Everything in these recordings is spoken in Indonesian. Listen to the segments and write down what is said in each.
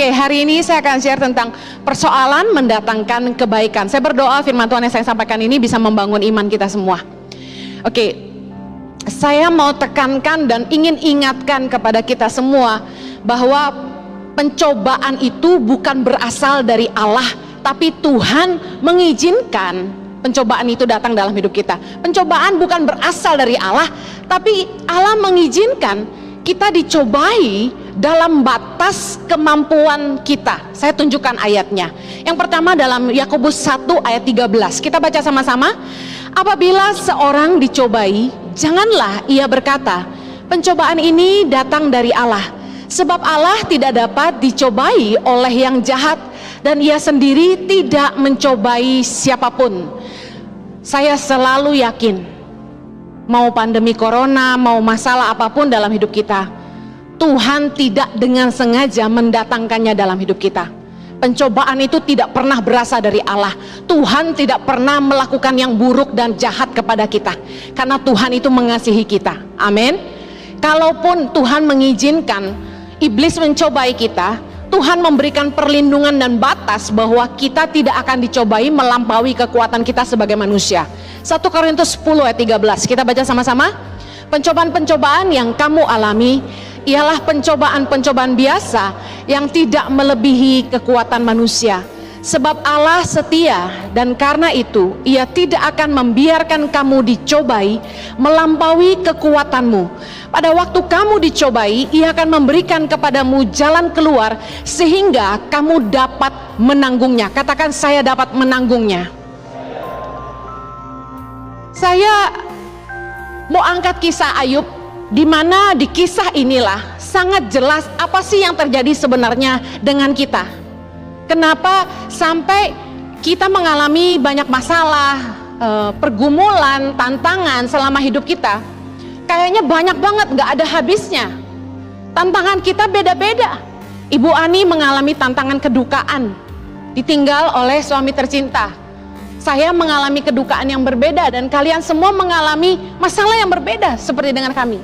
Oke, hari ini saya akan share tentang persoalan mendatangkan kebaikan. Saya berdoa firman Tuhan yang saya sampaikan ini bisa membangun iman kita semua. Oke, saya mau tekankan dan ingin ingatkan kepada kita semua bahwa pencobaan itu bukan berasal dari Allah, tapi Tuhan mengizinkan pencobaan itu datang dalam hidup kita. Pencobaan bukan berasal dari Allah, tapi Allah mengizinkan kita dicobai dalam batas kemampuan kita. Saya tunjukkan ayatnya. Yang pertama dalam Yakobus 1 ayat 13. Kita baca sama-sama. Apabila seorang dicobai, janganlah ia berkata, pencobaan ini datang dari Allah. Sebab Allah tidak dapat dicobai oleh yang jahat, dan ia sendiri tidak mencobai siapapun. Saya selalu yakin, mau pandemi corona, mau masalah apapun dalam hidup kita, Tuhan tidak dengan sengaja mendatangkannya dalam hidup kita. Pencobaan itu tidak pernah berasal dari Allah. Tuhan tidak pernah melakukan yang buruk dan jahat kepada kita, karena Tuhan itu mengasihi kita. Amin. Kalaupun Tuhan mengizinkan iblis mencobai kita, Tuhan memberikan perlindungan dan batas bahwa kita tidak akan dicobai melampaui kekuatan kita sebagai manusia. 1 Korintus 10 ayat 13. Kita baca sama-sama. Pencobaan-pencobaan yang kamu alami ialah pencobaan-pencobaan biasa yang tidak melebihi kekuatan manusia. Sebab Allah setia, dan karena itu Ia tidak akan membiarkan kamu dicobai melampaui kekuatanmu. Pada waktu kamu dicobai, Ia akan memberikan kepadamu jalan keluar sehingga kamu dapat menanggungnya. Katakan, saya dapat menanggungnya. Saya mau angkat kisah Ayub, di mana di kisah inilah sangat jelas apa sih yang terjadi sebenarnya dengan kita. Kenapa sampai kita mengalami banyak masalah, pergumulan, tantangan selama hidup kita? Kayaknya banyak banget, gak ada habisnya. Tantangan kita beda-beda. Ibu Ani mengalami tantangan kedukaan, ditinggal oleh suami tercinta. Saya mengalami kedukaan yang berbeda, dan kalian semua mengalami masalah yang berbeda seperti dengan kami.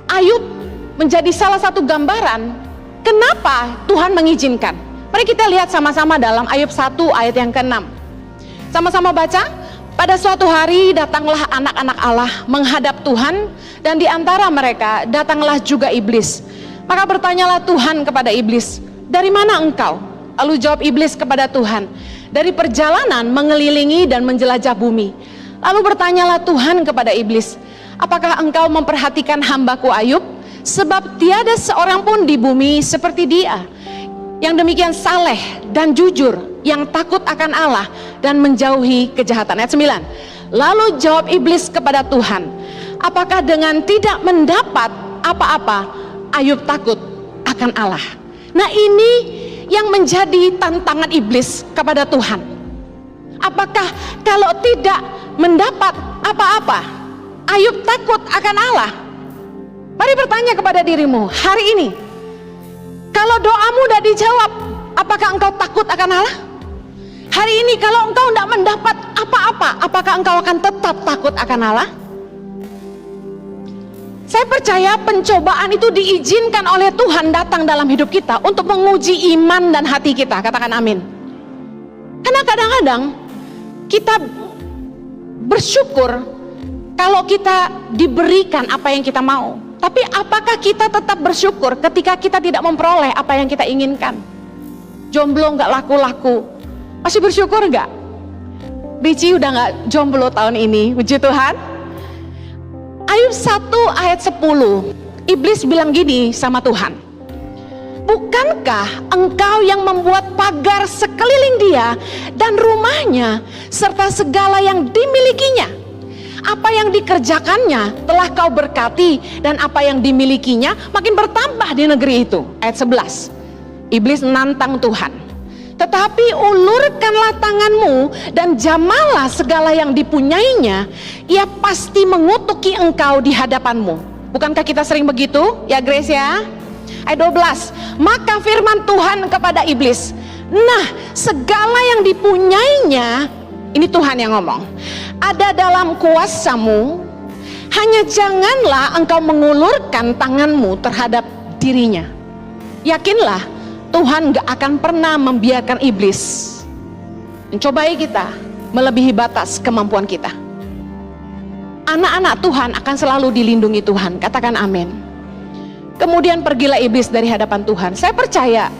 Ayub menjadi salah satu gambaran kenapa Tuhan mengizinkan. Mari kita lihat sama-sama dalam Ayub 1 ayat yang ke-6. Sama-sama baca. Pada suatu hari datanglah anak-anak Allah menghadap Tuhan, dan di antara mereka datanglah juga iblis. Maka bertanyalah Tuhan kepada iblis, dari mana engkau? Lalu jawab iblis kepada Tuhan, dari perjalanan mengelilingi dan menjelajah bumi. Lalu bertanyalah Tuhan kepada iblis, apakah engkau memperhatikan hambaku Ayub? Sebab tiada seorang pun di bumi seperti dia, yang demikian saleh dan jujur, yang takut akan Allah dan menjauhi kejahatan. Ayat 9. Lalu jawab iblis kepada Tuhan, apakah dengan tidak mendapat apa-apa Ayub takut akan Allah? Nah, ini yang menjadi tantangan iblis kepada Tuhan. Apakah kalau tidak mendapat apa-apa Ayub takut akan Allah? Mari bertanya kepada dirimu hari ini, kalau doamu sudah dijawab, apakah engkau takut akan Allah? Hari ini kalau engkau tidak mendapat apa-apa, apakah engkau akan tetap takut akan Allah? Saya percaya pencobaan itu diizinkan oleh Tuhan datang dalam hidup kita untuk menguji iman dan hati kita. Katakan amin. Karena kadang-kadang kita bersyukur kalau kita diberikan apa yang kita mau. Tapi apakah kita tetap bersyukur ketika kita tidak memperoleh apa yang kita inginkan? Jomblo nggak laku-laku, masih bersyukur nggak? Ricci udah nggak jomblo tahun ini, puji Tuhan. Ayub 1 ayat 10, iblis bilang gini sama Tuhan, bukankah engkau yang membuat pagar sekeliling dia dan rumahnya serta segala yang dimilikinya? Apa yang dikerjakannya telah kau berkati, dan apa yang dimilikinya makin bertambah di negeri itu. Ayat 11, iblis menantang Tuhan, tetapi ulurkanlah tanganmu dan jamalah segala yang dipunyainya, ia pasti mengutuki engkau di hadapanmu. Bukankah kita sering begitu ya Grace ya? Ayat 12, maka firman Tuhan kepada iblis, nah segala yang dipunyainya, ini Tuhan yang ngomong, ada dalam kuasamu, hanya janganlah engkau mengulurkan tanganmu terhadap dirinya. Yakinlah, Tuhan gak akan pernah membiarkan iblis mencobai kita melebihi batas kemampuan kita. Anak-anak Tuhan akan selalu dilindungi Tuhan, katakan amin. Kemudian pergilah iblis dari hadapan Tuhan. Saya percaya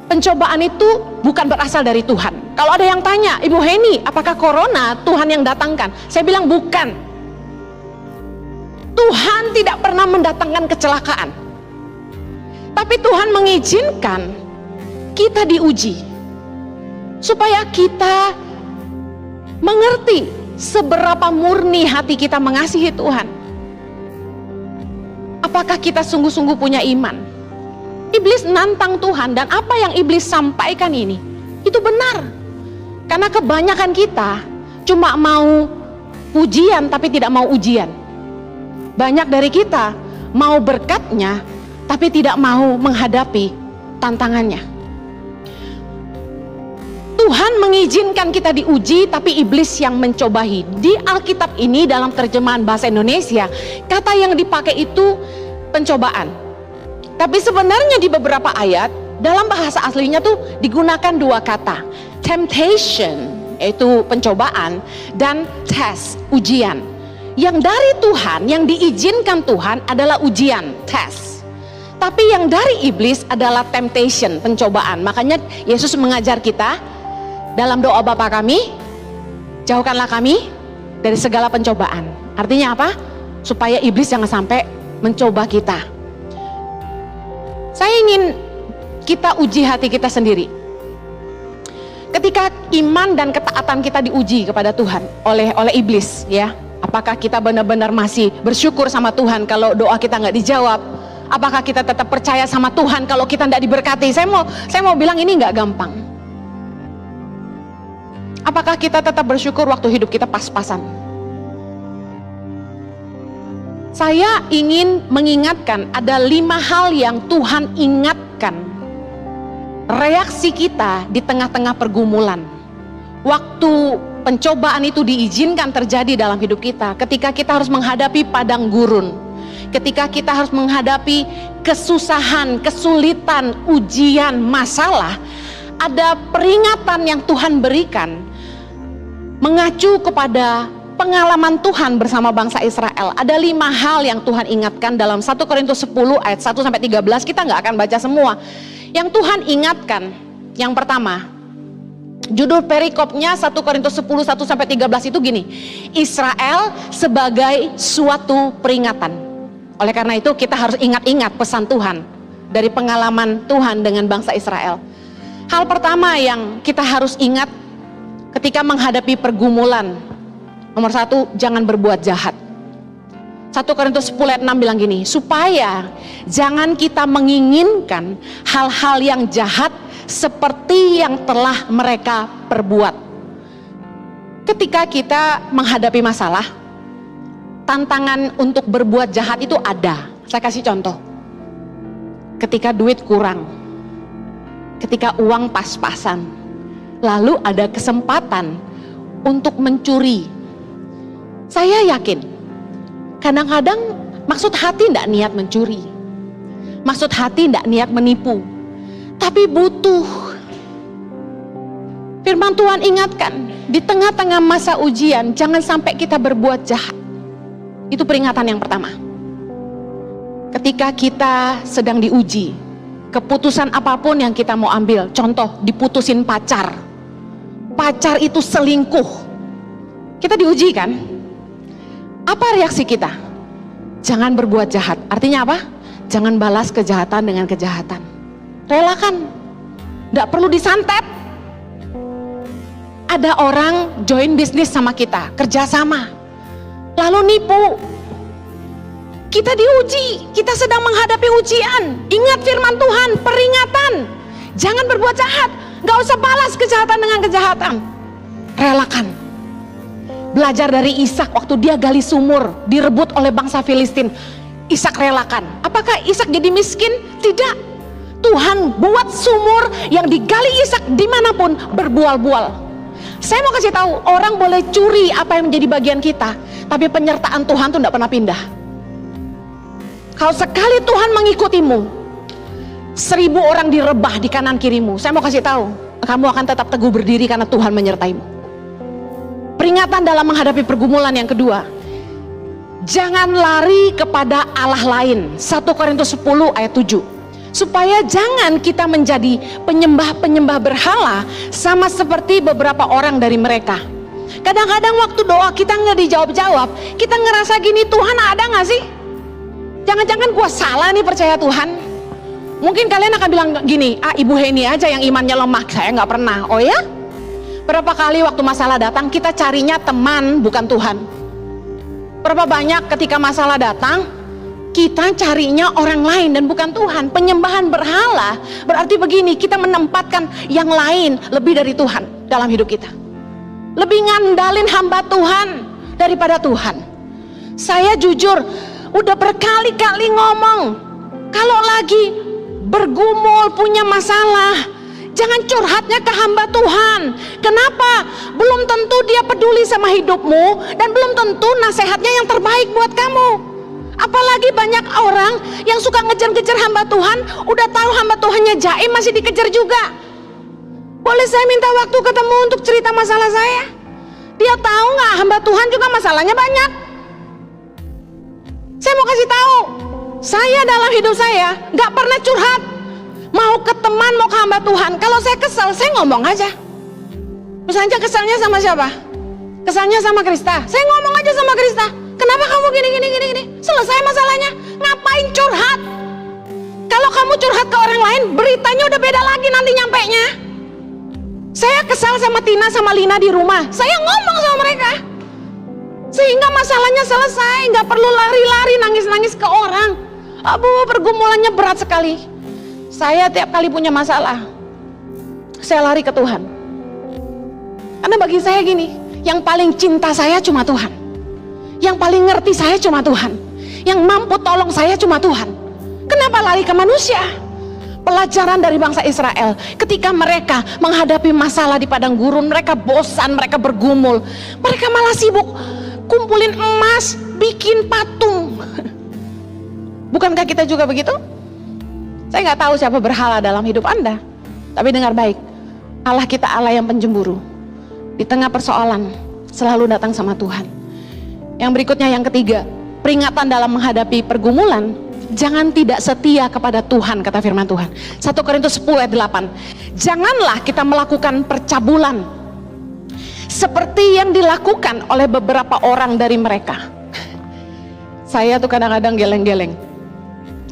pencobaan itu bukan berasal dari Tuhan. Kalau ada yang tanya, Ibu Heni, apakah corona Tuhan yang datangkan? Saya bilang bukan. Tuhan tidak pernah mendatangkan kecelakaan. Tapi Tuhan mengizinkan kita diuji, supaya kita mengerti seberapa murni hati kita mengasihi Tuhan. Apakah kita sungguh-sungguh punya iman? Iblis nantang Tuhan, dan apa yang iblis sampaikan ini itu benar. Karena kebanyakan kita cuma mau pujian tapi tidak mau ujian. Banyak dari kita mau berkatnya tapi tidak mau menghadapi tantangannya. Tuhan mengizinkan kita diuji, tapi iblis yang mencobai. Di Alkitab ini dalam terjemahan bahasa Indonesia, kata yang dipakai itu pencobaan. Tapi sebenarnya di beberapa ayat dalam bahasa aslinya tuh digunakan dua kata, temptation yaitu pencobaan, dan test, ujian. Yang dari Tuhan, yang diizinkan Tuhan adalah ujian, test. Tapi yang dari iblis adalah temptation, pencobaan. Makanya Yesus mengajar kita dalam doa Bapa kami, jauhkanlah kami dari segala pencobaan. Artinya apa? Supaya iblis jangan sampai mencoba kita. Saya ingin kita uji hati kita sendiri. Ketika iman dan ketaatan kita diuji kepada Tuhan oleh iblis, ya, apakah kita benar-benar masih bersyukur sama Tuhan kalau doa kita nggak dijawab? Apakah kita tetap percaya sama Tuhan kalau kita nggak diberkati? Saya mau bilang ini nggak gampang. Apakah kita tetap bersyukur waktu hidup kita pas-pasan? Saya ingin mengingatkan ada 5 hal yang Tuhan ingatkan reaksi kita di tengah-tengah pergumulan. Waktu pencobaan itu diizinkan terjadi dalam hidup kita, ketika kita harus menghadapi padang gurun, ketika kita harus menghadapi kesusahan, kesulitan, ujian, masalah, ada peringatan yang Tuhan berikan mengacu kepada pengalaman Tuhan bersama bangsa Israel. Ada 5 hal yang Tuhan ingatkan dalam 1 Korintus 10 ayat 1-13. Kita nggak akan baca semua. Yang Tuhan ingatkan, yang pertama, judul perikopnya 1 Korintus 10 1-13 itu gini, Israel sebagai suatu peringatan. Oleh karena itu kita harus ingat-ingat pesan Tuhan dari pengalaman Tuhan dengan bangsa Israel. Hal pertama yang kita harus ingat ketika menghadapi pergumulan, nomor 1, jangan berbuat jahat. 1 Korintus 10 ayat 6 bilang gini, supaya jangan kita menginginkan hal-hal yang jahat seperti yang telah mereka perbuat. Ketika kita menghadapi masalah, tantangan untuk berbuat jahat itu ada. Saya kasih contoh. Ketika duit kurang, ketika uang pas-pasan, lalu ada kesempatan untuk mencuri. Saya yakin kadang-kadang maksud hati tidak niat mencuri, maksud hati tidak niat menipu, tapi butuh. Firman Tuhan ingatkan, di tengah-tengah masa ujian jangan sampai kita berbuat jahat. Itu peringatan yang pertama. Ketika kita sedang diuji, keputusan apapun yang kita mau ambil, contoh diputusin pacar itu selingkuh, kita diuji kan? Apa reaksi kita? Jangan berbuat jahat. Artinya apa? Jangan balas kejahatan dengan kejahatan. Relakan. Tidak perlu disantet. Ada orang join bisnis sama kita, kerjasama, lalu nipu. Kita diuji, kita sedang menghadapi ujian. Ingat firman Tuhan, peringatan. Jangan berbuat jahat. Gak usah balas kejahatan dengan kejahatan. Relakan. Belajar dari Ishak waktu dia gali sumur, direbut oleh bangsa Filistin. Ishak relakan. Apakah Ishak jadi miskin? Tidak. Tuhan buat sumur yang digali Ishak dimanapun berbual-bual. Saya mau kasih tahu, orang boleh curi apa yang menjadi bagian kita, tapi penyertaan Tuhan tuh tidak pernah pindah. Kalau sekali Tuhan mengikutimu, 1000 orang direbah di kanan kirimu. Saya mau kasih tahu, kamu akan tetap teguh berdiri karena Tuhan menyertaimu. Peringatan dalam menghadapi pergumulan yang kedua, jangan lari kepada Allah lain. 1 Korintus 10 ayat 7. Supaya jangan kita menjadi penyembah-penyembah berhala sama seperti beberapa orang dari mereka. Kadang-kadang waktu doa kita nggak dijawab-jawab, kita ngerasa gini, Tuhan ada nggak sih? Jangan-jangan gua salah nih percaya Tuhan. Mungkin kalian akan bilang gini, Ibu Heni aja yang imannya lemah, saya nggak pernah. Oh ya? Berapa kali waktu masalah datang kita carinya teman bukan Tuhan. Berapa banyak ketika masalah datang kita carinya orang lain dan bukan Tuhan. Penyembahan berhala berarti begini, kita menempatkan yang lain lebih dari Tuhan dalam hidup kita. Lebih ngandalin hamba Tuhan daripada Tuhan. Saya jujur udah berkali-kali ngomong, kalau lagi bergumul punya masalah, jangan curhatnya ke hamba Tuhan. Kenapa? Belum tentu dia peduli sama hidupmu dan belum tentu nasihatnya yang terbaik buat kamu. Apalagi banyak orang yang suka ngejar-ngejar hamba Tuhan, udah tahu hamba Tuhannya jaim masih dikejar juga. Boleh saya minta waktu ketemu untuk cerita masalah saya? Dia tahu nggak hamba Tuhan juga masalahnya banyak. Saya mau kasih tahu, saya dalam hidup saya nggak pernah curhat. Mau ke teman, mau ke hamba Tuhan. Kalau saya kesel, saya ngomong aja. Misalnya keselnya sama siapa? Keselnya sama Krista. Saya ngomong aja sama Krista. Kenapa kamu gini? Selesai masalahnya. Ngapain curhat? Kalau kamu curhat ke orang lain, beritanya udah beda lagi nanti nyampenya. Saya kesal sama Tina sama Lina di rumah. Saya ngomong sama mereka. Sehingga masalahnya selesai. Nggak perlu lari-lari nangis-nangis ke orang. Abu, pergumulannya berat sekali. Saya tiap kali punya masalah, saya lari ke Tuhan. Karena bagi saya gini, yang paling cinta saya cuma Tuhan. Yang paling ngerti saya cuma Tuhan. Yang mampu tolong saya cuma Tuhan. Kenapa lari ke manusia? Pelajaran dari bangsa Israel, ketika mereka menghadapi masalah di padang gurun, mereka bosan, mereka bergumul, mereka malah sibuk kumpulin emas, bikin patung. Bukankah kita juga begitu? Saya nggak tahu siapa berhala dalam hidup Anda, tapi dengar baik, Allah kita Allah yang penjemburu. Di tengah persoalan selalu datang sama Tuhan. Yang berikutnya, yang ketiga, peringatan dalam menghadapi pergumulan, jangan tidak setia kepada Tuhan, kata firman Tuhan. 1 Korintus 10 ayat 8. Janganlah kita melakukan percabulan seperti yang dilakukan oleh beberapa orang dari mereka. Saya tuh kadang-kadang geleng-geleng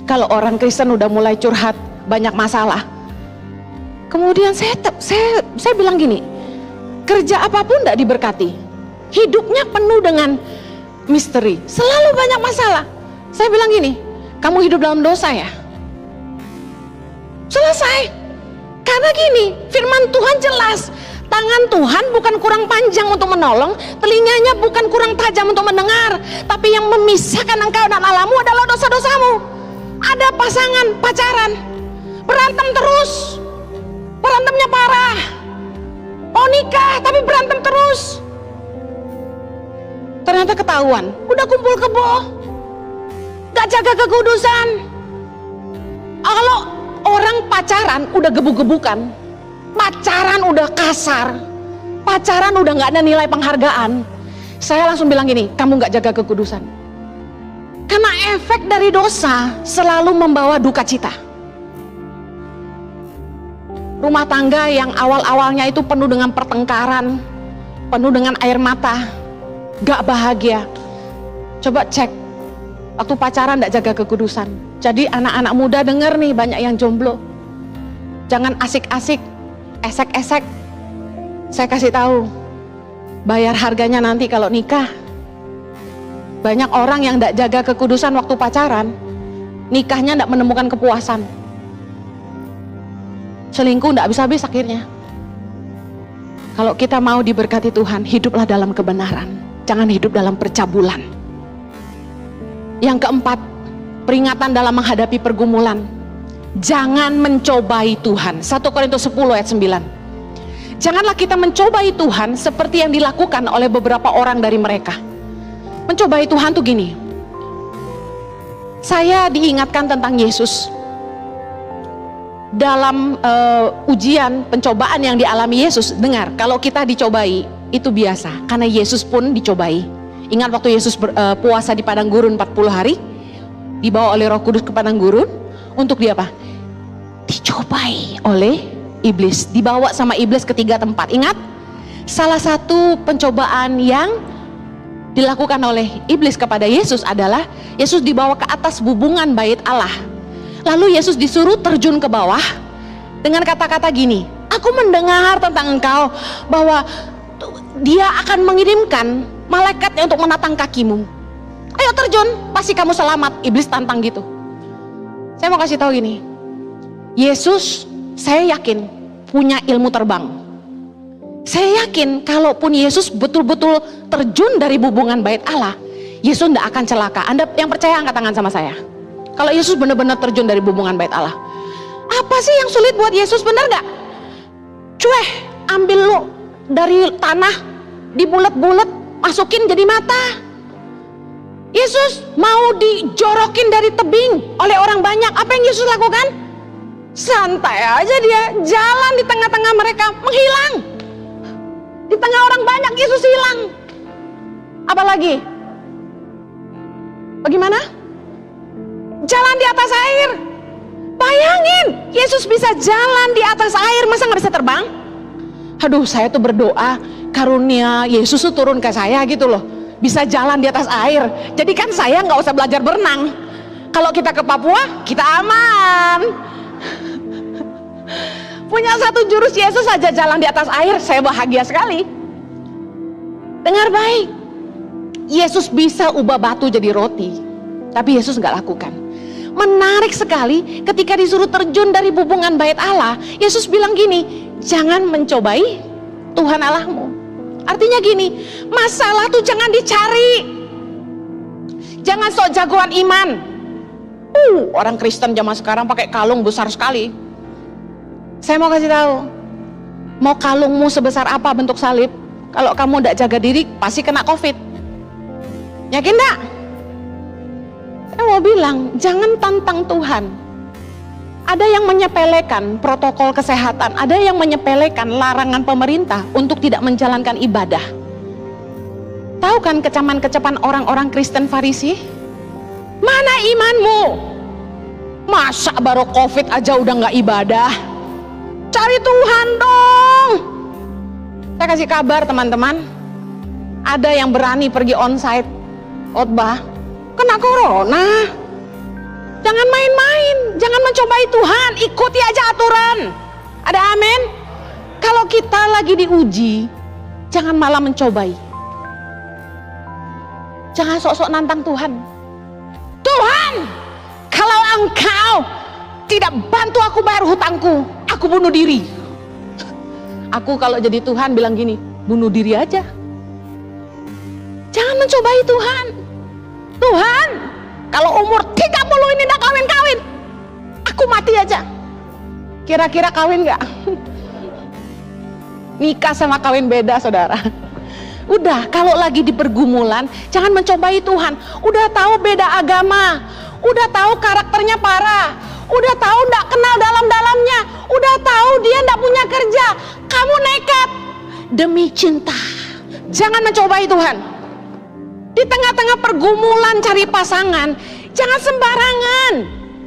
kalau orang Kristen udah mulai curhat banyak masalah. Kemudian saya bilang gini, kerja apapun tidak diberkati, hidupnya penuh dengan misteri, selalu banyak masalah. Saya bilang gini, kamu hidup dalam dosa ya? Selesai. Karena gini, firman Tuhan jelas, tangan Tuhan bukan kurang panjang untuk menolong, telinganya bukan kurang tajam untuk mendengar, tapi yang memisahkan engkau dan Allahmu adalah dosa-dosamu. Ada pasangan pacaran berantem terus, berantemnya parah, mau nikah tapi berantem terus, ternyata ketahuan udah kumpul kebo, gak jaga kekudusan. Kalau orang pacaran udah gebuk-gebukan, pacaran udah kasar, pacaran udah gak ada nilai penghargaan, saya langsung bilang gini, kamu gak jaga kekudusan. Karena efek dari dosa selalu membawa duka cita. Rumah tangga yang awal-awalnya itu penuh dengan pertengkaran, penuh dengan air mata, gak bahagia. Coba cek, waktu pacaran gak jaga kekudusan. Jadi anak-anak muda denger nih, banyak yang jomblo, jangan asik-asik, esek-esek. Saya kasih tahu, bayar harganya nanti kalau nikah. Banyak orang yang tidak jaga kekudusan waktu pacaran, nikahnya tidak menemukan kepuasan, selingkuh tidak bisa habis akhirnya. Kalau kita mau diberkati Tuhan, hiduplah dalam kebenaran, jangan hidup dalam percabulan. Yang keempat, peringatan dalam menghadapi pergumulan, jangan mencobai Tuhan. 1 Korintus 10 ayat 9. Janganlah kita mencobai Tuhan seperti yang dilakukan oleh beberapa orang dari mereka. Mencobai Tuhan tuh gini, saya diingatkan tentang Yesus. dalam ujian, pencobaan yang dialami Yesus, dengar, kalau kita dicobai itu biasa, karena Yesus pun dicobai. Ingat waktu Yesus puasa di padang gurun 40 hari, dibawa oleh Roh Kudus ke padang gurun, untuk dia apa? Dicobai oleh iblis, dibawa sama iblis ke 3 tempat. Ingat, salah satu pencobaan yang dilakukan oleh iblis kepada Yesus adalah Yesus dibawa ke atas bubungan bait Allah. Lalu Yesus disuruh terjun ke bawah dengan kata-kata gini, aku mendengar tentang engkau bahwa dia akan mengirimkan malaikatnya untuk menatang kakimu. Ayo terjun, pasti kamu selamat. Iblis tantang gitu. Saya mau kasih tahu gini, Yesus saya yakin punya ilmu terbang. Saya yakin kalaupun Yesus betul-betul terjun dari bubungan bait Allah, Yesus tidak akan celaka. Anda yang percaya angkat tangan sama saya. Kalau Yesus benar-benar terjun dari hubungan bait Allah, apa sih yang sulit buat Yesus, benar gak? Cueh, ambil lu dari tanah, dibulet-bulet, masukin jadi mata. Yesus mau dijorokin dari tebing oleh orang banyak. Apa yang Yesus lakukan? Santai aja dia, jalan di tengah-tengah mereka, menghilang. Di tengah orang banyak Yesus hilang. Apalagi? Bagaimana? Jalan di atas air. Bayangin, Yesus bisa jalan di atas air, masa gak bisa terbang? Aduh, saya tuh berdoa karunia Yesus tuh turun ke saya gitu loh, bisa jalan di atas air. Jadi kan saya gak usah belajar berenang. Kalau kita ke Papua, kita aman. Punya satu jurus Yesus saja jalan di atas air, saya bahagia sekali. Dengar baik, Yesus bisa ubah batu jadi roti, tapi Yesus gak lakukan. Menarik sekali, ketika disuruh terjun dari bubungan bait Allah, Yesus bilang gini, jangan mencobai Tuhan Allahmu. Artinya gini, masalah tuh jangan dicari, jangan sok jagoan iman. Orang Kristen zaman sekarang pakai kalung besar sekali. Saya mau kasih tahu, mau kalungmu sebesar apa bentuk salib, kalau kamu tidak jaga diri pasti kena COVID. Yakin enggak? Saya mau bilang, jangan tantang Tuhan. Ada yang menyepelekan protokol kesehatan, ada yang menyepelekan larangan pemerintah untuk tidak menjalankan ibadah. Tahu kan kecaman-kecaman orang-orang Kristen Farisi? Mana imanmu? Masa baru COVID aja udah nggak ibadah? Cari Tuhan dong. Saya kasih kabar teman-teman, ada yang berani pergi onsite khotbah, kena corona. Jangan main-main, jangan mencobai Tuhan, ikuti aja aturan. Ada amin? Kalau kita lagi diuji, jangan malah mencobai. Jangan sok-sok nantang Tuhan. Tuhan, kalau engkau tidak bantu aku bayar hutangku, aku bunuh diri. Aku kalau jadi Tuhan bilang gini, bunuh diri aja. Jangan mencobai Tuhan. Tuhan, kalau umur 30 ini udah kawin-kawin, aku mati aja. Kira-kira kawin gak? Nikah sama kawin beda, saudara. Udah, kalau lagi di pergumulan, jangan mencobai Tuhan. Udah tahu beda agama, udah tahu karakternya parah, udah tahu gak kenal dalam-dalamnya, udah tahu dia gak punya kerja, kamu nekat demi cinta. Jangan mencobai Tuhan. Di tengah-tengah pergumulan cari pasangan, jangan sembarangan.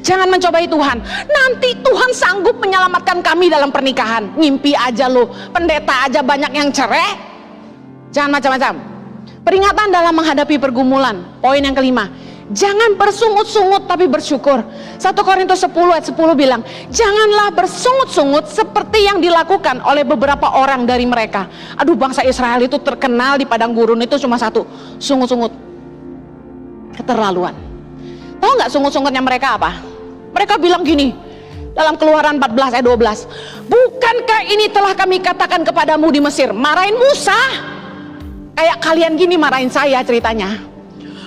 Jangan mencobai Tuhan. Nanti Tuhan sanggup menyelamatkan kami dalam pernikahan. Ngimpi aja lo, pendeta aja banyak yang cerai. Jangan macam-macam. Peringatan dalam menghadapi pergumulan. Poin yang kelima, jangan bersungut-sungut tapi bersyukur. 1 Korintus 10 ayat 10 bilang, janganlah bersungut-sungut seperti yang dilakukan oleh beberapa orang dari mereka. Aduh, bangsa Israel itu terkenal di padang gurun itu cuma satu, sungut-sungut. Keterlaluan. Tahu nggak sungut-sungutnya mereka apa? Mereka bilang gini dalam Keluaran 14 ayat 12, bukankah ini telah kami katakan kepadamu di Mesir? Marahin Musa. Kayak kalian gini marahin saya ceritanya.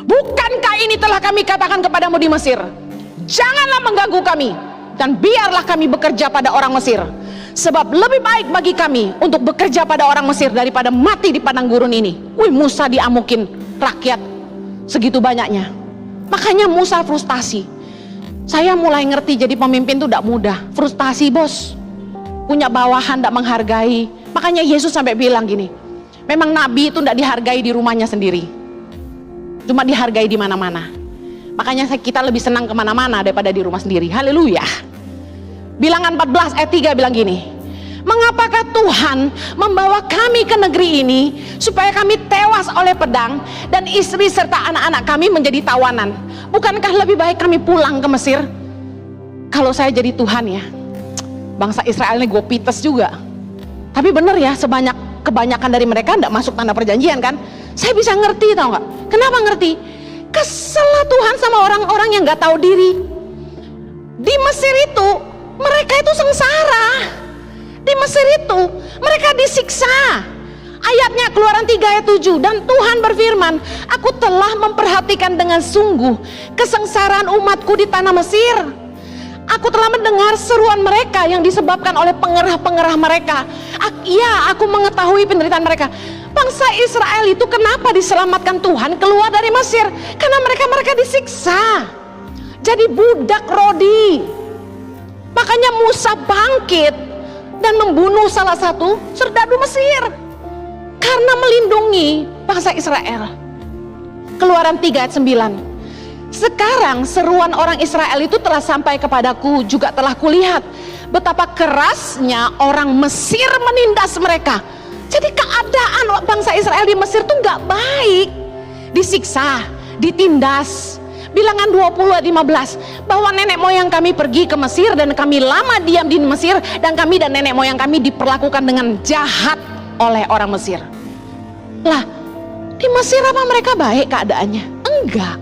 Bukankah ini telah kami katakan kepadamu di Mesir? Janganlah mengganggu kami, dan biarlah kami bekerja pada orang Mesir. Sebab lebih baik bagi kami untuk bekerja pada orang Mesir daripada mati di padang gurun ini. Wih, Musa diamukin rakyat segitu banyaknya. Makanya Musa frustasi. Saya mulai ngerti jadi pemimpin tuh tidak mudah. Frustasi bos, punya bawahan tidak menghargai. Makanya Yesus sampai bilang gini, memang nabi itu tidak dihargai di rumahnya sendiri, cuma dihargai di mana-mana. Makanya kita lebih senang kemana-mana daripada di rumah sendiri. Haleluya. Bilangan 14 ayat 3 bilang gini, mengapakah Tuhan membawa kami ke negeri ini supaya kami tewas oleh pedang dan istri serta anak-anak kami menjadi tawanan? Bukankah lebih baik kami pulang ke Mesir? Kalau saya jadi Tuhan ya, bangsa Israel ini gue pites juga. Tapi bener ya, kebanyakan dari mereka tidak masuk tanah perjanjian kan. Saya bisa ngerti, tau gak? Kenapa ngerti? Kesel Tuhan sama orang-orang yang gak tahu diri. Di Mesir itu mereka itu sengsara. Di Mesir itu mereka disiksa. Ayatnya Keluaran 3 ayat 7, dan Tuhan berfirman, aku telah memperhatikan dengan sungguh kesengsaraan umatku di tanah Mesir. Aku telah mendengar seruan mereka yang disebabkan oleh pengerah-pengerah mereka. Ya, aku mengetahui penderitaan mereka. Bangsa Israel itu kenapa diselamatkan Tuhan keluar dari Mesir? Karena mereka disiksa, jadi budak rodi. Makanya Musa bangkit dan membunuh salah satu serdadu Mesir karena melindungi bangsa Israel. Keluaran 3 ayat 9. Sekarang seruan orang Israel itu telah sampai kepadaku, juga telah kulihat betapa kerasnya orang Mesir menindas mereka. Jadi keadaan bangsa Israel di Mesir tuh gak baik, disiksa, ditindas. Bilangan 20 ayat 15, bahwa nenek moyang kami pergi ke Mesir dan kami lama diam di Mesir, dan kami dan nenek moyang kami diperlakukan dengan jahat oleh orang Mesir. Lah, di Mesir apa mereka baik keadaannya? Enggak.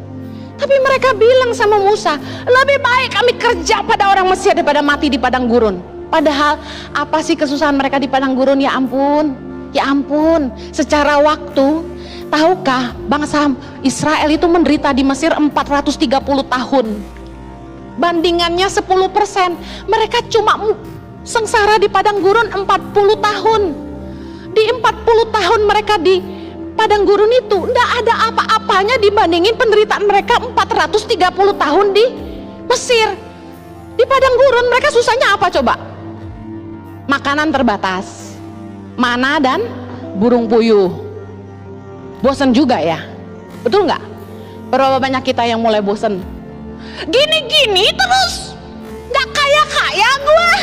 Tapi mereka bilang sama Musa, lebih baik kami kerja pada orang Mesir daripada mati di padang gurun. Padahal apa sih kesusahan mereka di padang gurun? Ya ampun, ya ampun. Secara waktu, tahukah bangsa Israel itu menderita di Mesir 430 tahun. Bandingannya 10%. Mereka cuma sengsara di padang gurun 40 tahun. Di 40 tahun mereka di padang gurun itu tidak ada apa-apanya dibandingin penderitaan mereka 430 tahun di Mesir. Di padang gurun mereka susahnya apa coba? Makanan terbatas, mana dan burung puyuh. Bosen juga ya, betul nggak? Berapa banyak kita yang mulai bosen? Gini-gini terus, nggak kaya-kaya gue.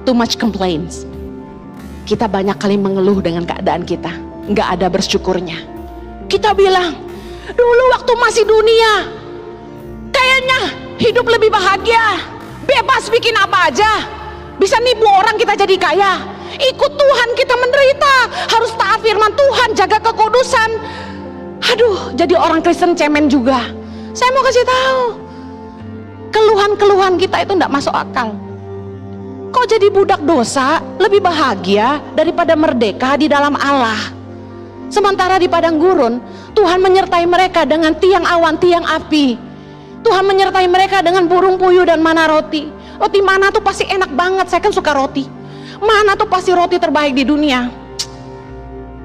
Too much complaints. Kita banyak kali mengeluh dengan keadaan kita, nggak ada bersyukurnya. Kita bilang, dulu waktu masih dunia, kayaknya hidup lebih bahagia, bebas bikin apa aja, bisa nipu orang kita jadi kaya. Ikut Tuhan kita menderita, harus taat firman Tuhan, jaga kekudusan. Aduh, jadi orang Kristen cemen juga. Saya mau kasih tahu, keluhan-keluhan kita itu tidak masuk akal. Kok jadi budak dosa lebih bahagia daripada merdeka di dalam Allah? Sementara di padang gurun Tuhan menyertai mereka dengan tiang awan, tiang api. Tuhan menyertai mereka dengan burung puyuh dan mana roti. Roti mana tuh pasti enak banget, saya kan suka roti. Mana tuh pasti roti terbaik di dunia.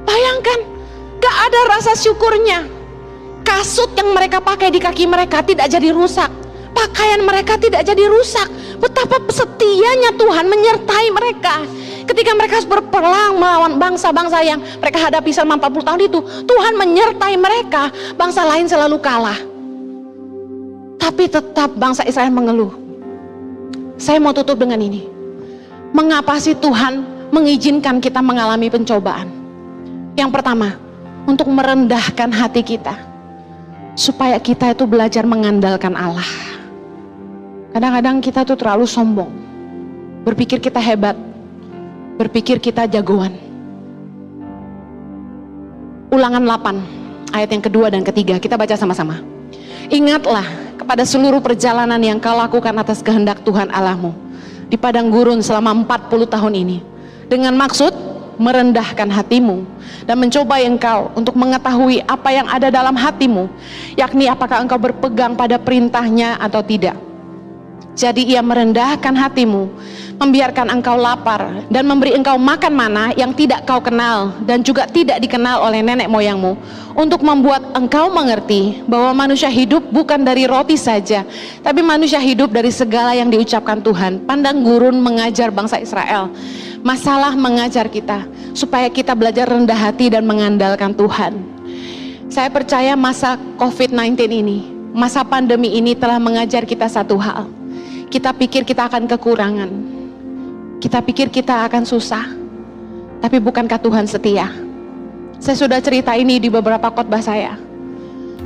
Bayangkan, gak ada rasa syukurnya. Kasut yang mereka pakai di kaki mereka tidak jadi rusak, pakaian mereka tidak jadi rusak. Betapa setianya Tuhan menyertai mereka. Ketika mereka harus berperang melawan bangsa-bangsa yang mereka hadapi selama 40 tahun itu, Tuhan menyertai mereka. Bangsa lain selalu kalah, tapi tetap bangsa Israel mengeluh. Saya mau tutup dengan ini. Mengapa sih Tuhan mengizinkan kita mengalami pencobaan? Yang pertama, untuk merendahkan hati kita, supaya kita itu belajar mengandalkan Allah. Kadang-kadang kita tuh terlalu sombong, berpikir kita hebat, berpikir kita jagoan. Ulangan 8 ayat yang kedua dan ketiga, kita baca sama-sama. Ingatlah kepada seluruh perjalanan yang kau lakukan atas kehendak Tuhan Allahmu di padang gurun selama 40 tahun ini, dengan maksud merendahkan hatimu dan mencoba engkau untuk mengetahui apa yang ada dalam hatimu, yakni apakah engkau berpegang pada perintahnya atau tidak. Jadi ia merendahkan hatimu, membiarkan engkau lapar, dan memberi engkau makan mana yang tidak kau kenal dan juga tidak dikenal oleh nenek moyangmu, untuk membuat engkau mengerti bahwa manusia hidup bukan dari roti saja, tapi manusia hidup dari segala yang diucapkan Tuhan. Padang gurun mengajar bangsa Israel. Masalah mengajar kita supaya kita belajar rendah hati dan mengandalkan Tuhan. Saya percaya masa COVID-19 ini, masa pandemi ini telah mengajar kita satu hal. Kita pikir kita akan kekurangan, kita pikir kita akan susah, tapi bukankah Tuhan setia? Saya sudah cerita ini di beberapa khotbah saya.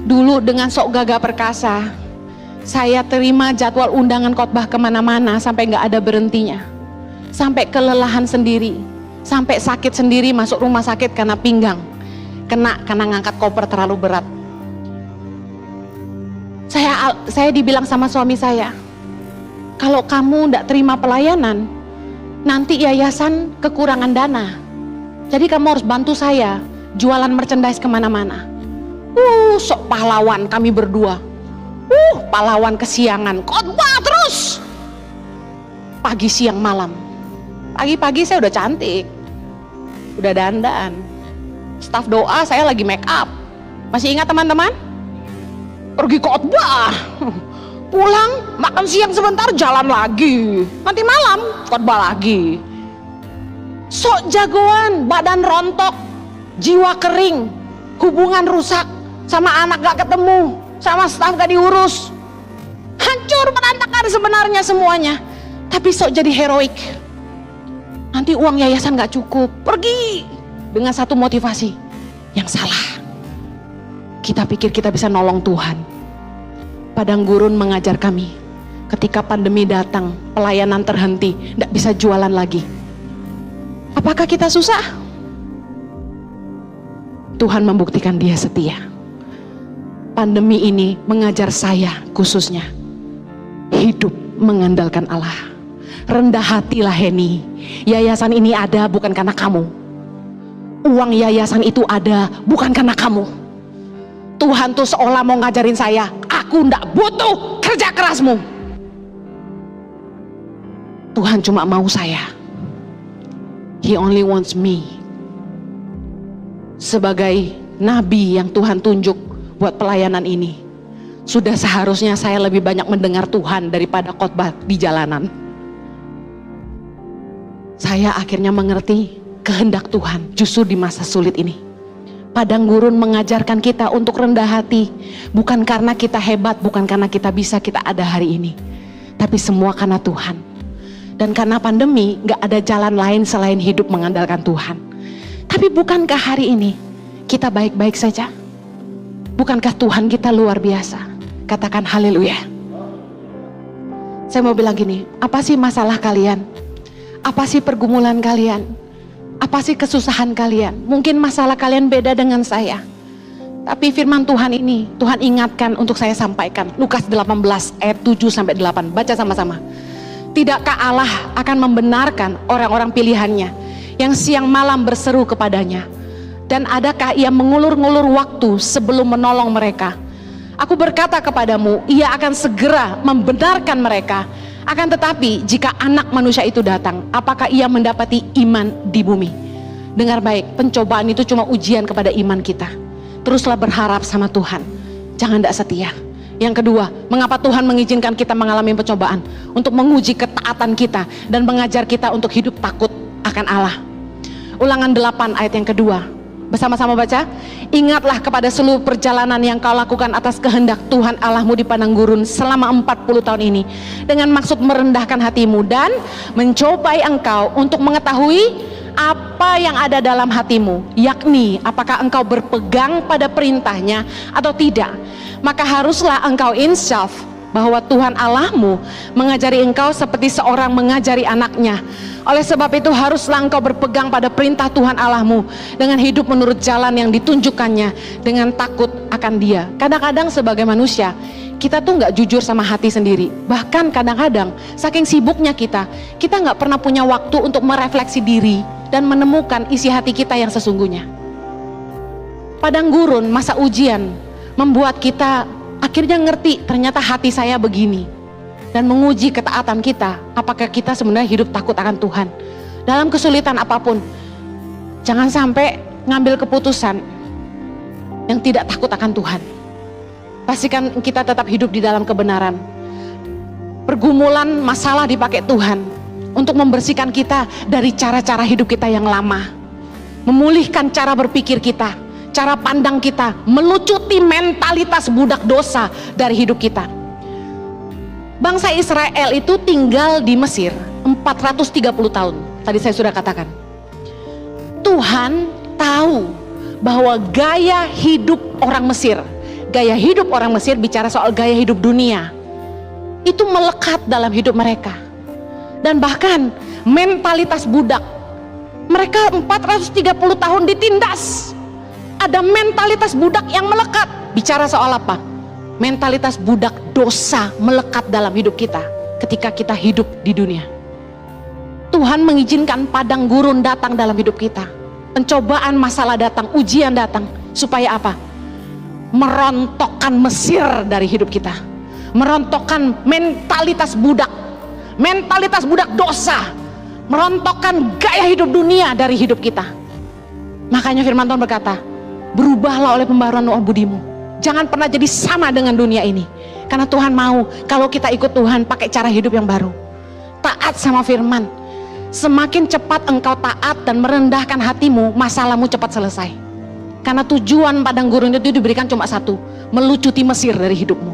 Dulu dengan sok gagah perkasa, saya terima jadwal undangan khotbah kemana-mana sampai gak ada berhentinya, sampai kelelahan sendiri, sampai sakit sendiri, masuk rumah sakit karena pinggang, kena karena ngangkat koper terlalu berat. Saya dibilang sama suami saya, kalau kamu tidak terima pelayanan, nanti yayasan kekurangan dana. Jadi kamu harus bantu saya jualan merchandise kemana-mana. Sok pahlawan kami berdua. Pahlawan kesiangan, khotbah terus. Pagi siang malam. Pagi-pagi saya udah cantik, udah dandan. Staf doa saya lagi make up. Masih ingat teman-teman? Pergi khotbah. Pulang, makan siang sebentar, jalan lagi. Nanti malam, khotbah lagi. Sok jagoan, badan rontok, jiwa kering, hubungan rusak, sama anak gak ketemu, sama staf gak diurus. Hancur berantakan sebenarnya semuanya. Tapi sok jadi heroik. Nanti uang yayasan gak cukup, pergi. Dengan satu motivasi, yang salah. Kita pikir kita bisa nolong Tuhan. Padang gurun mengajar kami, ketika pandemi datang, pelayanan terhenti, tidak bisa jualan lagi. Apakah kita susah? Tuhan membuktikan Dia setia. Pandemi ini mengajar saya khususnya, hidup mengandalkan Allah. Rendah hatilah Heni, yayasan ini ada bukan karena kamu. Uang yayasan itu ada bukan karena kamu. Tuhan tuh seolah mau ngajarin saya, aku ndak butuh kerja kerasmu. Tuhan cuma mau saya. He only wants me. Sebagai nabi yang Tuhan tunjuk buat pelayanan ini, sudah seharusnya saya lebih banyak mendengar Tuhan daripada khotbah di jalanan. Saya akhirnya mengerti kehendak Tuhan justru di masa sulit ini. Padang gurun mengajarkan kita untuk rendah hati, bukan karena kita hebat, bukan karena kita bisa kita ada hari ini, tapi semua karena Tuhan. Dan karena pandemi gak ada jalan lain selain hidup mengandalkan Tuhan. Tapi bukankah hari ini kita baik-baik saja? Bukankah Tuhan kita luar biasa? Katakan haleluya. Saya mau bilang gini, apa sih masalah kalian? Apa sih pergumulan kalian? Apa sih kesusahan kalian? Mungkin masalah kalian beda dengan saya. Tapi firman Tuhan ini, Tuhan ingatkan untuk saya sampaikan. Lukas 18 ayat 7-8. Baca sama-sama. Tidakkah Allah akan membenarkan orang-orang pilihannya yang siang malam berseru kepadanya? Dan adakah ia mengulur-ngulur waktu sebelum menolong mereka? Aku berkata kepadamu, ia akan segera membenarkan mereka. Akan tetapi jika anak manusia itu datang, apakah ia mendapati iman di bumi? Dengar baik, pencobaan itu cuma ujian kepada iman kita. Teruslah berharap sama Tuhan, jangan tidak setia. Yang kedua, mengapa Tuhan mengizinkan kita mengalami pencobaan? Untuk menguji ketaatan kita dan mengajar kita untuk hidup takut akan Allah. Ulangan 8 ayat yang kedua, bersama-sama baca. Ingatlah kepada seluruh perjalanan yang kau lakukan atas kehendak Tuhan Allahmu di padang gurun selama 40 tahun ini, dengan maksud merendahkan hatimu dan mencobai engkau untuk mengetahui apa yang ada dalam hatimu, yakni apakah engkau berpegang pada perintahnya atau tidak. Maka haruslah engkau insyaf bahwa Tuhan Allahmu mengajari engkau seperti seorang mengajari anaknya. Oleh sebab itu haruslah engkau berpegang pada perintah Tuhan Allahmu dengan hidup menurut jalan yang ditunjukkannya, dengan takut akan Dia. Kadang-kadang sebagai manusia kita tuh nggak jujur sama hati sendiri. Bahkan kadang-kadang saking sibuknya kita nggak pernah punya waktu untuk merefleksi diri dan menemukan isi hati kita yang sesungguhnya. Padang gurun, masa ujian, membuat kita akhirnya ngerti ternyata hati saya begini. dan menguji ketaatan kita. Apakah kita sebenarnya hidup takut akan Tuhan? Dalam kesulitan apapun, jangan sampai ngambil keputusan yang tidak takut akan Tuhan. Pastikan kita tetap hidup di dalam kebenaran. Pergumulan, masalah dipakai Tuhan untuk membersihkan kita dari cara-cara hidup kita yang lama. Memulihkan cara berpikir kita, cara pandang kita, melucuti mentalitas budak dosa dari hidup kita. Bangsa Israel itu tinggal di Mesir 430 tahun. Tadi saya sudah katakan. Tuhan tahu bahwa gaya hidup orang Mesir, gaya hidup orang Mesir bicara soal gaya hidup dunia, itu melekat dalam hidup mereka. Dan bahkan mentalitas budak, mereka 430 tahun ditindas. Ada mentalitas budak yang melekat. Bicara soal apa? Mentalitas budak dosa melekat dalam hidup kita ketika kita hidup di dunia. Tuhan mengizinkan padang gurun datang dalam hidup kita. Pencobaan, masalah datang, ujian datang. Supaya apa? Merontokkan Mesir dari hidup kita. Merontokkan mentalitas budak. Mentalitas budak dosa. Merontokkan gaya hidup dunia dari hidup kita. Makanya firman Tuhan berkata, berubahlah oleh pembaruan budimu. Jangan pernah jadi sama dengan dunia ini. Karena Tuhan mau kalau kita ikut Tuhan pakai cara hidup yang baru. Taat sama firman. Semakin cepat engkau taat dan merendahkan hatimu, masalahmu cepat selesai. Karena tujuan padang gurun itu diberikan cuma satu, melucuti Mesir dari hidupmu.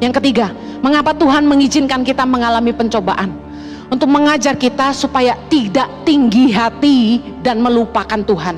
Yang ketiga, mengapa Tuhan mengizinkan kita mengalami pencobaan? Untuk mengajar kita supaya tidak tinggi hati dan melupakan Tuhan.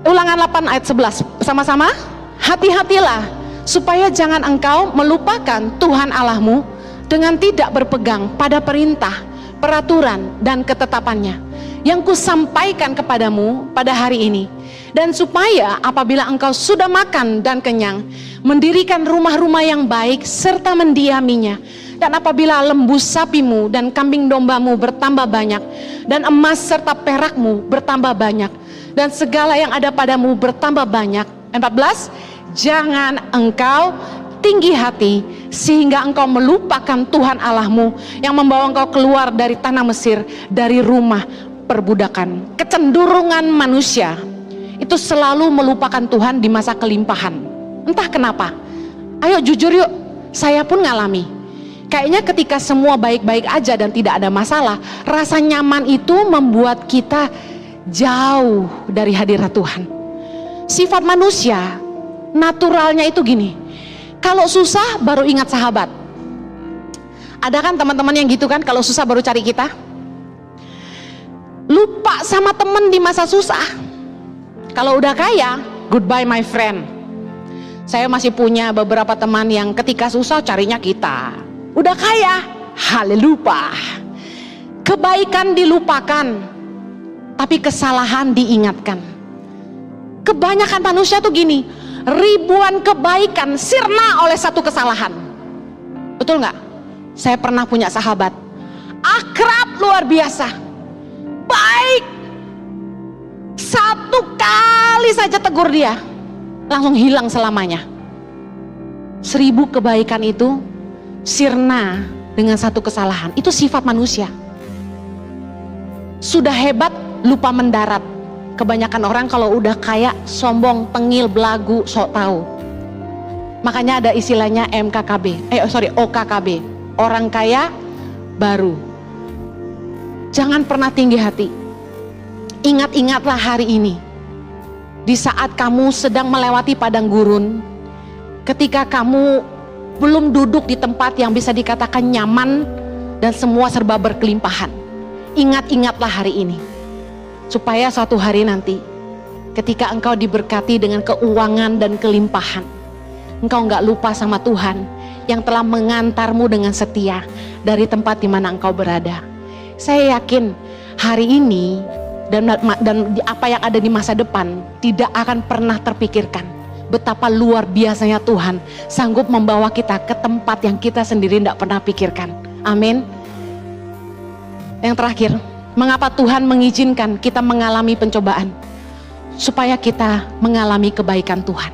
Ulangan 8 ayat 11 bersama-sama. Hati-hatilah supaya jangan engkau melupakan Tuhan Allahmu dengan tidak berpegang pada perintah, peraturan dan ketetapannya yang kusampaikan kepadamu pada hari ini, dan supaya apabila engkau sudah makan dan kenyang, mendirikan rumah-rumah yang baik serta mendiaminya, dan apabila lembu sapimu dan kambing dombamu bertambah banyak, dan emas serta perakmu bertambah banyak, dan segala yang ada padamu bertambah banyak. 14, jangan engkau tinggi hati sehingga engkau melupakan Tuhan Allahmu yang membawa engkau keluar dari tanah Mesir, dari rumah perbudakan. Kecenderungan manusia itu selalu melupakan Tuhan di masa kelimpahan. Entah kenapa. Ayo jujur yuk, saya pun ngalami. Kayaknya ketika semua baik-baik aja dan tidak ada masalah, rasa nyaman itu membuat kita jauh dari hadirat Tuhan. Sifat manusia naturalnya itu gini, kalau susah baru ingat sahabat. Ada kan teman-teman yang gitu kan, kalau susah baru cari kita. Lupa sama teman di masa susah. Kalau udah kaya, goodbye my friend. Saya masih punya beberapa teman yang ketika susah carinya kita. Udah kaya, haleluya. Kebaikan dilupakan, tapi kesalahan diingatkan. Kebanyakan manusia tuh gini, ribuan kebaikan sirna oleh satu kesalahan. Betul nggak? Saya pernah punya sahabat, akrab luar biasa, baik. Satu kali saja tegur dia, langsung hilang selamanya. 1000 kebaikan itu sirna dengan satu kesalahan. Itu sifat manusia. Sudah hebat, lupa mendarat. Kebanyakan orang kalau udah kaya, sombong, tengil, belagu, sok tahu. Makanya ada istilahnya OKKB, orang kaya baru. Jangan pernah tinggi hati. Ingat-ingatlah hari ini. Di saat kamu sedang melewati padang gurun, ketika kamu belum duduk di tempat yang bisa dikatakan nyaman dan semua serba berkelimpahan. Ingat-ingatlah hari ini. Supaya suatu hari nanti ketika engkau diberkati dengan keuangan dan kelimpahan, engkau nggak lupa sama Tuhan yang telah mengantarmu dengan setia dari tempat di mana engkau berada. Saya yakin hari ini dan apa yang ada di masa depan tidak akan pernah terpikirkan betapa luar biasanya Tuhan sanggup membawa kita ke tempat yang kita sendiri tidak pernah pikirkan. Amin. Yang terakhir, mengapa Tuhan mengizinkan kita mengalami pencobaan? Supaya kita mengalami kebaikan Tuhan.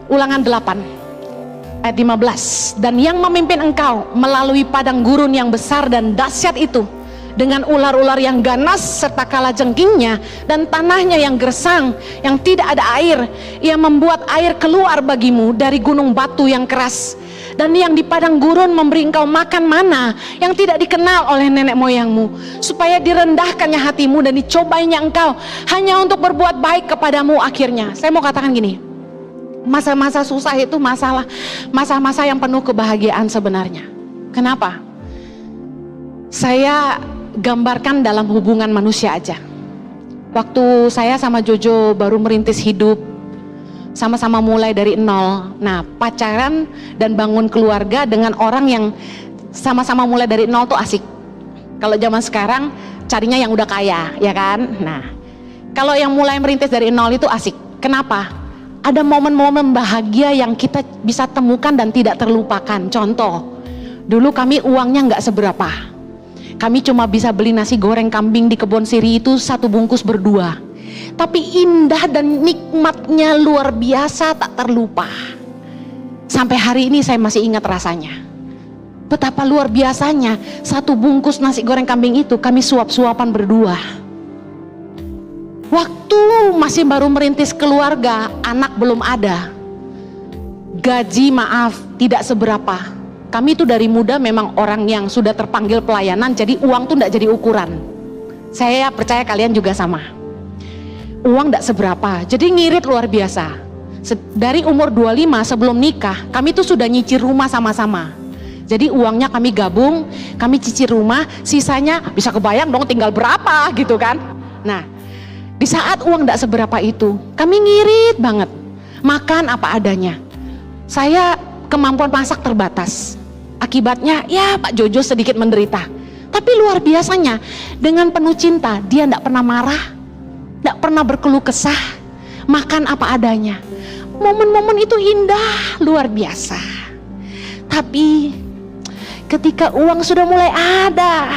Ulangan 8 ayat 15, dan yang memimpin engkau melalui padang gurun yang besar dan dahsyat itu, dengan ular-ular yang ganas serta kalajengkingnya, dan tanahnya yang gersang, yang tidak ada air. Ia membuat air keluar bagimu dari gunung batu yang keras, dan yang di padang gurun memberi engkau makan mana yang tidak dikenal oleh nenek moyangmu, supaya direndahkannya hatimu dan dicobainya engkau hanya untuk berbuat baik kepadamu akhirnya. Saya mau katakan gini, masa-masa susah itu masa-masa yang penuh kebahagiaan sebenarnya. Kenapa? Saya gambarkan dalam hubungan manusia aja. Waktu saya sama Jojo baru merintis hidup, sama-sama mulai dari nol. Nah, pacaran dan bangun keluarga dengan orang yang sama-sama mulai dari nol tuh asik. Kalau zaman sekarang carinya yang udah kaya, ya kan? Nah, kalau yang mulai merintis dari nol itu asik. Kenapa? Ada momen-momen bahagia yang kita bisa temukan dan tidak terlupakan. Contoh, dulu kami uangnya nggak seberapa. Kami cuma bisa beli nasi goreng kambing di kebun siri itu 1 bungkus berdua. Tapi indah dan nikmatnya luar biasa, tak terlupa. Sampai hari ini saya masih ingat rasanya. Betapa luar biasanya 1 bungkus nasi goreng kambing itu kami suap-suapan berdua. Waktu masih baru merintis keluarga, anak belum ada, gaji maaf tidak seberapa. Kami itu dari muda memang orang yang sudah terpanggil pelayanan, jadi uang tuh tidak jadi ukuran. Saya percaya kalian juga sama. Uang tidak seberapa, jadi ngirit luar biasa. Dari umur 25 sebelum nikah, kami tuh sudah nyicil rumah sama-sama. Jadi uangnya kami gabung, kami cicil rumah, sisanya bisa kebayang dong tinggal berapa gitu kan. Nah, di saat uang tidak seberapa itu, kami ngirit banget, makan apa adanya. Saya kemampuan masak terbatas. Akibatnya ya Pak Jojo sedikit menderita. Tapi luar biasanya, dengan penuh cinta, dia tidak pernah marah, tidak pernah berkeluh kesah, makan apa adanya. Momen-momen itu indah, luar biasa. Tapi ketika uang sudah mulai ada,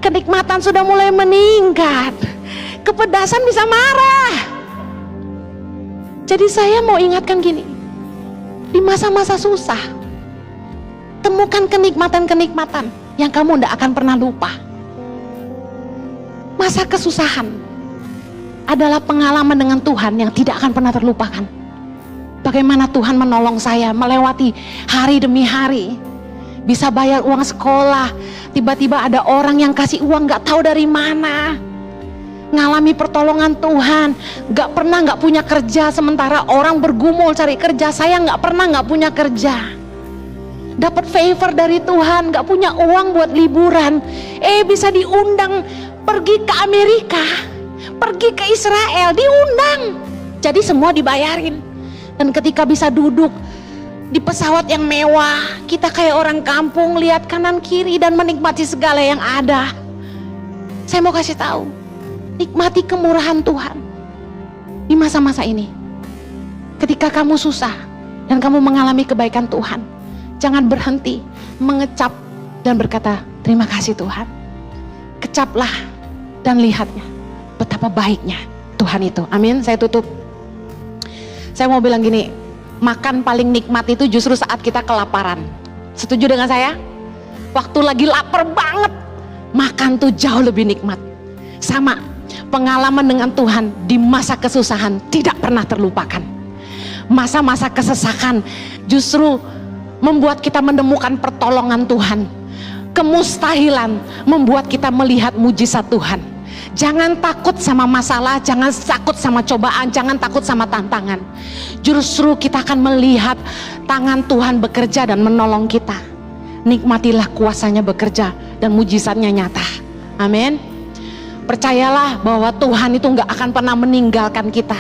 kenikmatan sudah mulai meningkat, kepedasan bisa marah. Jadi saya mau ingatkan gini, di masa-masa susah, temukan kenikmatan-kenikmatan yang kamu tidak akan pernah lupa. Masa kesusahan adalah pengalaman dengan Tuhan yang tidak akan pernah terlupakan. Bagaimana Tuhan menolong saya melewati hari demi hari. Bisa bayar uang sekolah, tiba-tiba ada orang yang kasih uang gak tahu dari mana. Ngalami pertolongan Tuhan, gak pernah gak punya kerja, sementara orang bergumul cari kerja, saya gak pernah gak punya kerja. Dapat favor dari Tuhan, gak punya uang buat liburan, bisa diundang pergi ke Amerika, pergi ke Israel, diundang. Jadi semua dibayarin. Dan ketika bisa duduk di pesawat yang mewah, kita kayak orang kampung, lihat kanan kiri dan menikmati segala yang ada. Saya mau kasih tahu, nikmati kemurahan Tuhan di masa-masa ini. Ketika kamu susah dan kamu mengalami kebaikan Tuhan, jangan berhenti mengecap dan berkata, terima kasih Tuhan. Kecaplah dan lihatnya betapa baiknya Tuhan itu. Amin. Saya tutup. Saya mau bilang gini, makan paling nikmat itu justru saat kita kelaparan. Setuju dengan saya? Waktu lagi lapar banget, makan tuh jauh lebih nikmat. Sama, pengalaman dengan Tuhan di masa kesusahan tidak pernah terlupakan. Masa-masa kesesakan justru membuat kita menemukan pertolongan Tuhan. Kemustahilan membuat kita melihat mujizat Tuhan. Jangan takut sama masalah, jangan takut sama cobaan, jangan takut sama tantangan. Justru kita akan melihat tangan Tuhan bekerja dan menolong kita. Nikmatilah kuasanya bekerja dan mujizatnya nyata. Amin. Percayalah bahwa Tuhan itu gak akan pernah meninggalkan kita.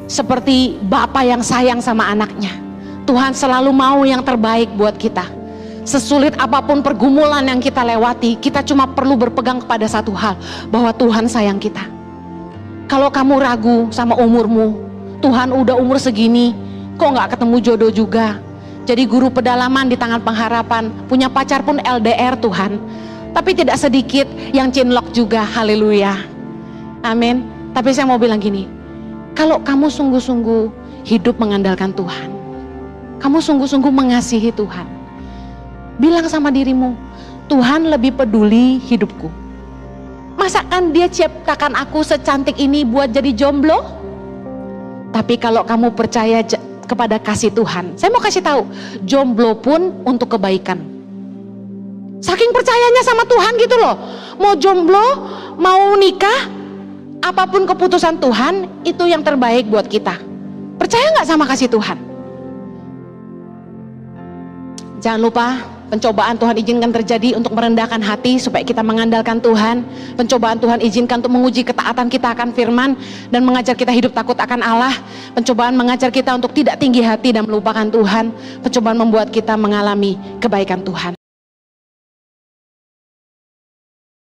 Seperti Bapa yang sayang sama anaknya, Tuhan selalu mau yang terbaik buat kita. Sesulit apapun pergumulan yang kita lewati, kita cuma perlu berpegang kepada satu hal, bahwa Tuhan sayang kita. Kalau kamu ragu sama umurmu, Tuhan udah umur segini, kok gak ketemu jodoh juga, jadi guru pedalaman di tangan pengharapan, punya pacar pun LDR Tuhan, tapi tidak sedikit yang cinlok juga, haleluya, amin. Tapi saya mau bilang gini, kalau kamu sungguh-sungguh hidup mengandalkan Tuhan, kamu sungguh-sungguh mengasihi Tuhan. Bilang sama dirimu, Tuhan lebih peduli hidupku. Masakan dia ciptakan aku secantik ini buat jadi jomblo? Tapi kalau kamu percaya kepada kasih Tuhan, saya mau kasih tahu, jomblo pun untuk kebaikan. Saking percayanya sama Tuhan gitu loh. Mau jomblo, mau nikah, apapun keputusan Tuhan, itu yang terbaik buat kita. Percaya nggak sama kasih Tuhan? Jangan lupa, pencobaan Tuhan izinkan terjadi untuk merendahkan hati supaya kita mengandalkan Tuhan. Pencobaan Tuhan izinkan untuk menguji ketaatan kita akan firman dan mengajar kita hidup takut akan Allah. Pencobaan mengajar kita untuk tidak tinggi hati dan melupakan Tuhan. Pencobaan membuat kita mengalami kebaikan Tuhan.